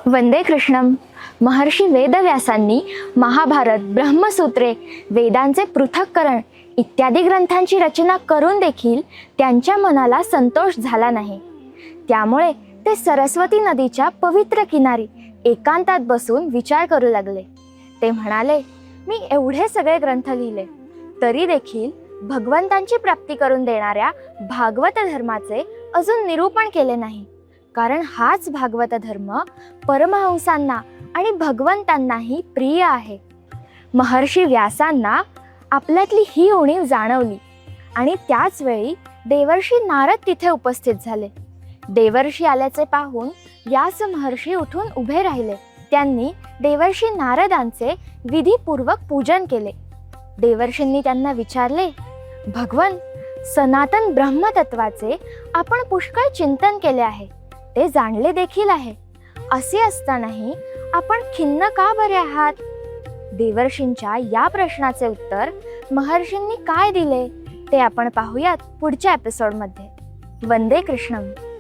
वंदे कृष्णम. महर्षी वेदव्यासांनी महाभारत, ब्रह्मसूत्रे, वेदांचे पृथक्करण इत्यादी ग्रंथांची रचना करून देखील त्यांच्या मनाला संतोष झाला नाही. त्यामुळे ते सरस्वती नदीच्या पवित्र किनारी एकांतात बसून विचार करू लागले. ते म्हणाले, मी एवढे सगळे ग्रंथ लिहिले तरी देखील भगवंतांची प्राप्ती करून देणाऱ्या भागवत धर्माचे अजून निरूपण केले नाही. कारण हाच भागवत धर्म परमहंसांना आणि भगवंतांनाही प्रिय आहे. महर्षी व्यासांना आपल्यातली ही उणीव जाणवली आणि त्याच वेळी देवर्षी नारद तिथे उपस्थित झाले. देवर्षी आल्याचे पाहून व्यास महर्षी उठून उभे राहिले. त्यांनी देवर्षी नारदांचे विधीपूर्वक पूजन केले. देवर्षींनी त्यांना विचारले, भगवन, सनातन ब्रह्मतत्वाचे आपण पुष्कळ चिंतन केले आहे, ते जाणले देखील आहे. असे असतानाही आपण खिन्न का बरे आहात? देवर्षींच्या या प्रश्नाचे उत्तर महर्षींनी काय दिले ते आपण पाहूयात पुढच्या एपिसोडमध्ये. वंदे कृष्णम.